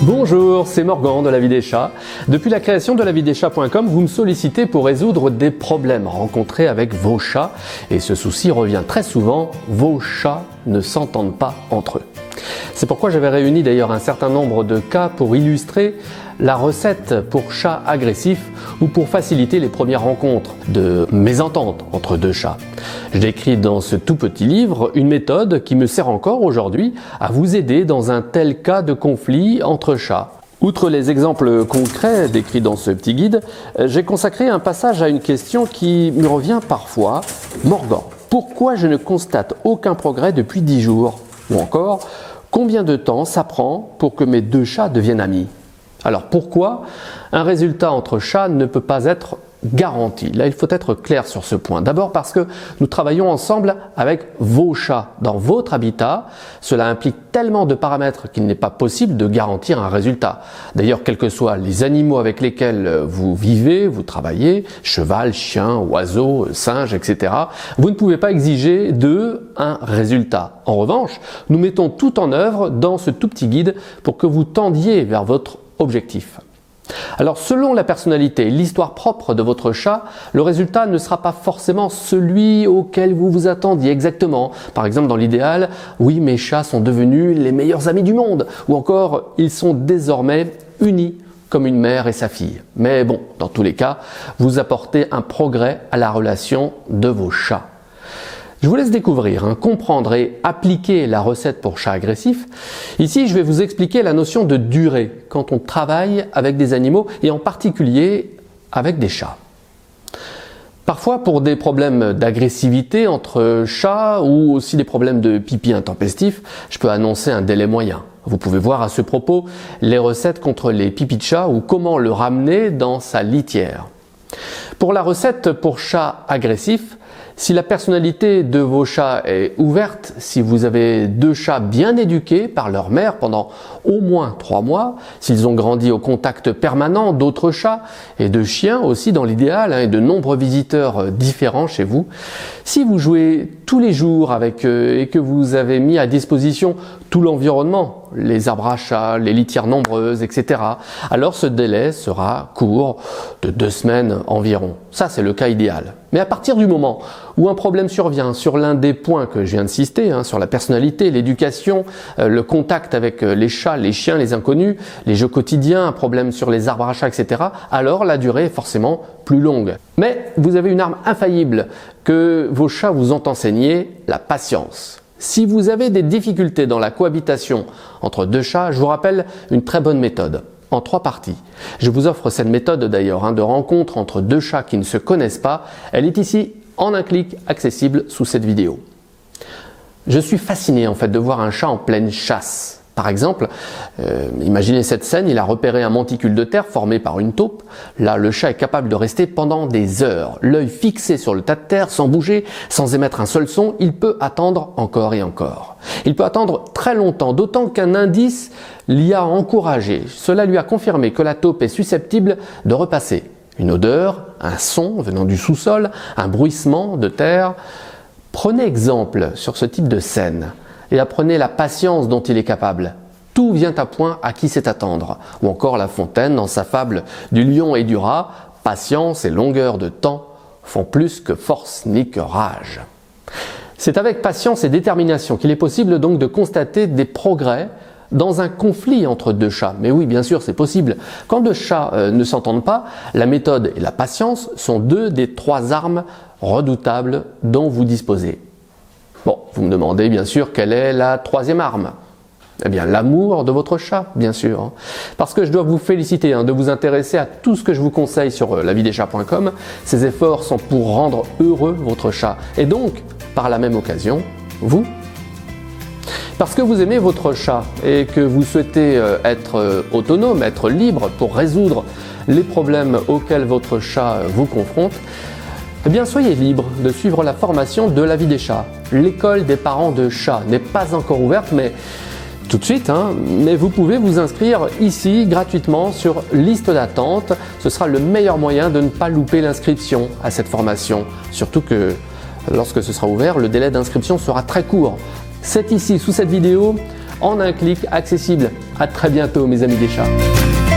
Bonjour, c'est Morgan de La Vie des Chats. Depuis la création de laviedechats.com, vous me sollicitez pour résoudre des problèmes rencontrés avec vos chats. Et ce souci revient très souvent, vos chats ne s'entendent pas entre eux. C'est pourquoi j'avais réuni d'ailleurs un certain nombre de cas pour illustrer la recette pour chats agressifs ou pour faciliter les premières rencontres de mésentente entre deux chats. Je décris dans ce tout petit livre une méthode qui me sert encore aujourd'hui à vous aider dans un tel cas de conflit entre chats. Outre les exemples concrets décrits dans ce petit guide, j'ai consacré un passage à une question qui me revient parfois. Morgan, pourquoi je ne constate aucun progrès depuis 10 jours? Ou encore, combien de temps ça prend pour que mes deux chats deviennent amis? Alors pourquoi un résultat entre chats ne peut pas être garanti? Là, il faut être clair sur ce point. D'abord parce que nous travaillons ensemble avec vos chats dans votre habitat. Cela implique tellement de paramètres qu'il n'est pas possible de garantir un résultat. D'ailleurs, quels que soient les animaux avec lesquels vous vivez, vous travaillez, cheval, chien, oiseau, singe, etc., vous ne pouvez pas exiger d'eux un résultat. En revanche, nous mettons tout en œuvre dans ce tout petit guide pour que vous tendiez vers votre objectif. Alors selon la personnalité et l'histoire propre de votre chat, le résultat ne sera pas forcément celui auquel vous vous attendiez exactement. Par exemple, dans l'idéal, oui, mes chats sont devenus les meilleurs amis du monde, ou encore ils sont désormais unis comme une mère et sa fille. Mais bon, dans tous les cas, vous apportez un progrès à la relation de vos chats. Je vous laisse découvrir, comprendre et appliquer la recette pour chats agressifs. Ici, je vais vous expliquer la notion de durée quand on travaille avec des animaux et en particulier avec des chats. Parfois, pour des problèmes d'agressivité entre chats ou aussi des problèmes de pipi intempestif, je peux annoncer un délai moyen. Vous pouvez voir à ce propos les recettes contre les pipis de chat ou comment le ramener dans sa litière. Pour la recette pour chats agressifs, si la personnalité de vos chats est ouverte, si vous avez deux chats bien éduqués par leur mère pendant au moins 3 mois, s'ils ont grandi au contact permanent d'autres chats et de chiens aussi dans l'idéal et de nombreux visiteurs différents chez vous, si vous jouez tous les jours avec eux et que vous avez mis à disposition tout l'environnement, les arbres à chats, les litières nombreuses, etc., alors ce délai sera court de 2 semaines environ. Ça, c'est le cas idéal. Mais à partir du moment où un problème survient sur l'un des points que je viens de citer, sur la personnalité, l'éducation, le contact avec les chats, les chiens, les inconnus, les jeux quotidiens, un problème sur les arbres à chats, etc., alors la durée est forcément plus longue. Mais vous avez une arme infaillible que vos chats vous ont enseignée, la patience. Si vous avez des difficultés dans la cohabitation entre deux chats, je vous rappelle une très bonne méthode, en 3 parties. Je vous offre cette méthode d'ailleurs de rencontre entre deux chats qui ne se connaissent pas. Elle est ici en un clic accessible sous cette vidéo. Je suis fasciné en fait de voir un chat en pleine chasse. Par exemple, imaginez cette scène, il a repéré un monticule de terre formé par une taupe. Là, le chat est capable de rester pendant des heures, l'œil fixé sur le tas de terre, sans bouger, sans émettre un seul son. Il peut attendre encore et encore. Il peut attendre très longtemps, d'autant qu'un indice l'y a encouragé. Cela lui a confirmé que la taupe est susceptible de repasser. Une odeur, un son venant du sous-sol, un bruissement de terre. Prenez exemple sur ce type de scène et apprenez la patience dont il est capable. Tout vient à point à qui sait attendre. Ou encore La Fontaine dans sa fable du lion et du rat, patience et longueur de temps font plus que force ni que rage. C'est avec patience et détermination qu'il est possible donc de constater des progrès dans un conflit entre deux chats. Mais oui, bien sûr, c'est possible. Quand deux chats ne s'entendent pas, la méthode et la patience sont 2 des 3 armes redoutables dont vous disposez. Bon, vous me demandez bien sûr quelle est la 3e arme. Eh bien, l'amour de votre chat, bien sûr. Parce que je dois vous féliciter de vous intéresser à tout ce que je vous conseille sur laviedechats.com. Ces efforts sont pour rendre heureux votre chat. Et donc, par la même occasion, vous. Parce que vous aimez votre chat et que vous souhaitez être autonome, être libre pour résoudre les problèmes auxquels votre chat vous confronte, eh bien soyez libre de suivre la formation de La Vie des Chats. L'école des parents de chats n'est pas encore ouverte, mais tout de suite, mais vous pouvez vous inscrire ici gratuitement sur liste d'attente. Ce sera le meilleur moyen de ne pas louper l'inscription à cette formation. Surtout que lorsque ce sera ouvert, le délai d'inscription sera très court. C'est ici, sous cette vidéo, en un clic, accessible. À très bientôt mes amis des chats.